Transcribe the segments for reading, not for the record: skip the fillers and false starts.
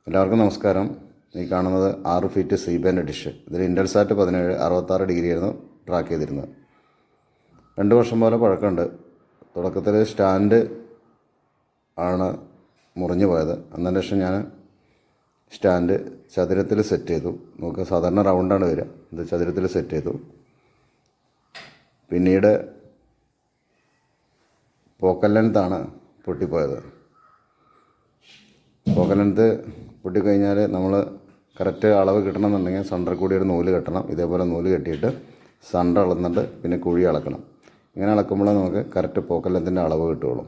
എല്ലാവർക്കും നമസ്കാരം. ഈ കാണുന്നത് 6 ഫീറ്റ് സി ബാൻഡ് ഡിഷ്. ഇതിൽ ഇൻ്റൽസാറ്റ് 17 66 ഡിഗ്രിയായിരുന്നു ട്രാക്ക് ചെയ്തിരുന്നത്. 2 വർഷം പോലെ പഴക്കമുണ്ട്. തുടക്കത്തിൽ സ്റ്റാൻഡ് ആണ് മുറിഞ്ഞു പോയത്. അതിന് ശേഷം ഞാൻ സ്റ്റാൻഡ് ചതുരത്തിൽ സെറ്റ് ചെയ്തു. നമുക്ക് സാധാരണ റൗണ്ടാണ് വരിക, ഇത് ചതുരത്തിൽ സെറ്റ് ചെയ്തു. പിന്നീട് പോക്കൽ ലെങ്താണ് പൊട്ടിപ്പോയത്. പോക്കൽ ലെങ്ത് പൊട്ടിക്കഴിഞ്ഞാൽ നമ്മൾ കറക്റ്റ് അളവ് കിട്ടണമെന്നുണ്ടെങ്കിൽ സെൻറ്ററിൽ കൂടി ഒരു നൂല് കെട്ടണം. ഇതേപോലെ നൂല് കെട്ടിയിട്ട് സെൻറ്റർ അളന്നിട്ട് പിന്നെ കുഴി അളക്കണം. ഇങ്ങനെ അളക്കുമ്പോൾ നമുക്ക് കറക്റ്റ് പോക്കൽ ലെങ്ത്തിൻ്റെ അളവ് കിട്ടുകയുള്ളൂ.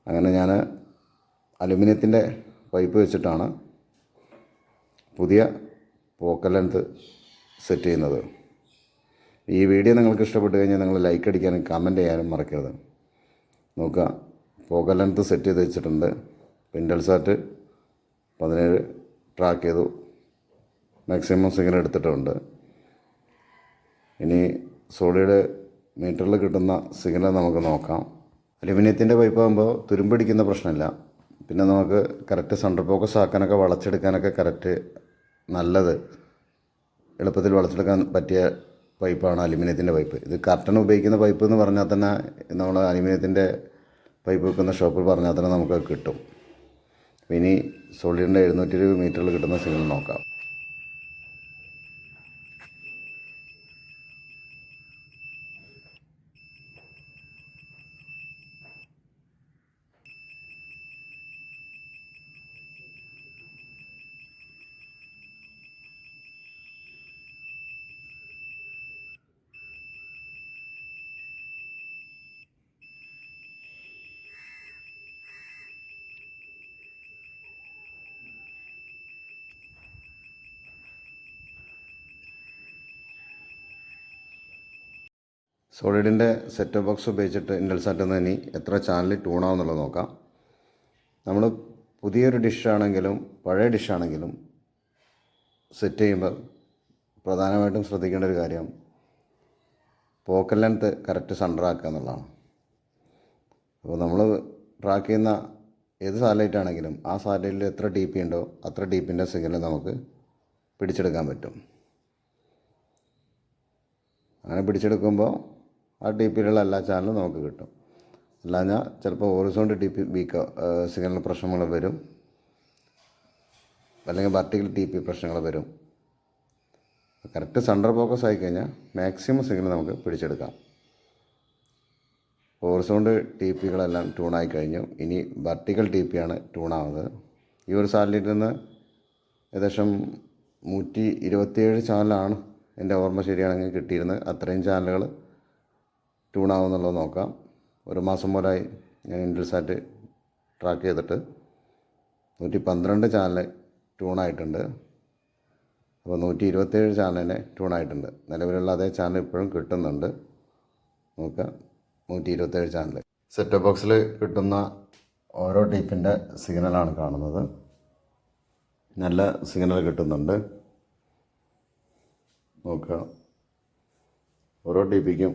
അങ്ങനെ ഞാൻ അലുമിനിയത്തിൻ്റെ പൈപ്പ് വെച്ചിട്ടാണ് പുതിയ പോക്കൽ ലെങ്ത് സെറ്റ് ചെയ്യുന്നത്. ഈ വീഡിയോ നിങ്ങൾക്ക് ഇഷ്ടപ്പെട്ട് കഴിഞ്ഞാൽ നിങ്ങൾ ലൈക്ക് അടിക്കാനും കമൻറ്റ് ചെയ്യാനും മറക്കരുത്. നോക്കുക, പോക്കൽ ലെങ്ത് സെറ്റ് ചെയ്ത് വെച്ചിട്ടുണ്ട്. ഇൻ്റൽസാറ്റ് 17 ട്രാക്ക് ചെയ്തു. മാക്സിമം സിഗ്നൽ എടുത്തിട്ടുണ്ട്. ഇനി സോളിഡ് മീറ്ററിൽ കിട്ടുന്ന സിഗ്നൽ നമുക്ക് നോക്കാം. അലുമിനിയത്തിൻ്റെ പൈപ്പാകുമ്പോൾ തുരുമ്പടിക്കുന്ന പ്രശ്നമില്ല. പിന്നെ നമുക്ക് കറക്റ്റ് സെൻറ്റർ ഫോക്കസ് ആക്കാനൊക്കെ വളച്ചെടുക്കാനൊക്കെ കറക്റ്റ് നല്ലത്, എളുപ്പത്തിൽ വളച്ചെടുക്കാൻ പറ്റിയ പൈപ്പാണ് അലുമിനിയത്തിൻ്റെ പൈപ്പ്. ഇത് കർട്ടൻ ഉപയോഗിക്കുന്ന പൈപ്പ് എന്ന് പറഞ്ഞാൽ തന്നെ നമ്മൾ അലുമിനിയത്തിൻ്റെ പൈപ്പ് വെക്കുന്ന ഷോപ്പിൽ പറഞ്ഞാൽ തന്നെ നമുക്ക് കിട്ടും. ഇനി സോളിഡിൻ്റെ 720 മീറ്ററിൽ കിട്ടുന്ന സിഗ്നൽ നോക്കാം. സോളിഡിൻ്റെ സെറ്റ് ബോക്സ് ഉപയോഗിച്ചിട്ട് ഇൻ്റൽസാറ്റിൽ നിന്ന് ഇനി എത്ര ചാനൽ ട്യൂണാവുന്നുള്ളത് നോക്കാം. നമ്മൾ പുതിയൊരു ഡിഷാണെങ്കിലും പഴയ ഡിഷാണെങ്കിലും സെറ്റ് ചെയ്യുമ്പോൾ പ്രധാനമായിട്ടും ശ്രദ്ധിക്കേണ്ട ഒരു കാര്യം പോക്കൽ ലെങ്ത് കറക്റ്റ് സെൻറ്റർ ആക്കുക എന്നുള്ളതാണ്. അപ്പോൾ നമ്മൾ ട്രാക്ക് ചെയ്യുന്ന ഏത് സാറ്റലൈറ്റ് ആണെങ്കിലും ആ സാറ്റലൈറ്റിൽ എത്ര ടി പി ഉണ്ടോ അത്ര ടി പിൻ്റെ സിഗ്നൽ നമുക്ക് പിടിച്ചെടുക്കാൻ പറ്റും. അങ്ങനെ പിടിച്ചെടുക്കുമ്പോൾ ആ ടി പിയിലുള്ള എല്ലാ ചാനലും നമുക്ക് കിട്ടും. അല്ലാഞ്ഞാൽ ചിലപ്പോൾ ഹൊറിസോണ്ടൽ ടി പി സിഗ്നൽ പ്രശ്നങ്ങൾ വരും, അല്ലെങ്കിൽ വെർട്ടിക്കൽ ടി പി പ്രശ്നങ്ങൾ വരും. കറക്റ്റ് സെൻറ്റർ ഫോക്കസ് ആയിക്കഴിഞ്ഞാൽ മാക്സിമം സിഗ്നൽ നമുക്ക് പിടിച്ചെടുക്കാം. ഹൊറിസോണ്ടൽ ടി പികളെല്ലാം ട്യൂണായി കഴിഞ്ഞു. ഇനി വെർട്ടിക്കൽ ടി പിയാണ് ട്യൂണാവുന്നത്. ഈ ഒരു സാറ്റലൈറ്റിൽ നിന്ന് ഏകദേശം 127 ചാനലാണ് എൻ്റെ ഓർമ്മ ശരിയാണെങ്കിൽ കിട്ടിയിരുന്നത്. അത്രയും ചാനലുകൾ ട്യൂണാവുന്നുള്ളത് നോക്കാം. 1 മാസം പോലായി ഞാൻ ഇൻ്റൽസാറ്റ് ട്രാക്ക് ചെയ്തിട്ട് 112 ചാനൽ ട്യൂണായിട്ടുണ്ട്. അപ്പോൾ 127 ചാനലിനെ ട്യൂണായിട്ടുണ്ട്. നിലവിലുള്ള അതേ ചാനൽ ഇപ്പോഴും കിട്ടുന്നുണ്ട്. നോക്കുക, 127 ചാനൽ. സെറ്റ് ബോക്സിൽ കിട്ടുന്ന ഓരോ ടീപ്പിൻ്റെ സിഗ്നലാണ് കാണുന്നത്. നല്ല സിഗ്നൽ കിട്ടുന്നുണ്ട്. നോക്കുക, ഓരോ ടി പിക്കും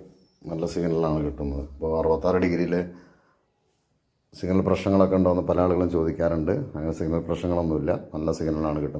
നല്ല സിഗ്നലാണ് കിട്ടുന്നത്. ഇപ്പോൾ 66 ഡിഗ്രിയിൽ സിഗ്നൽ പ്രശ്നങ്ങളൊക്കെ ഉണ്ടോയെന്ന് പല ആളുകളും ചോദിക്കാറുണ്ട്. അങ്ങനെ സിഗ്നൽ പ്രശ്നങ്ങളൊന്നുമില്ല, നല്ല സിഗ്നലാണ് കിട്ടുന്നത്.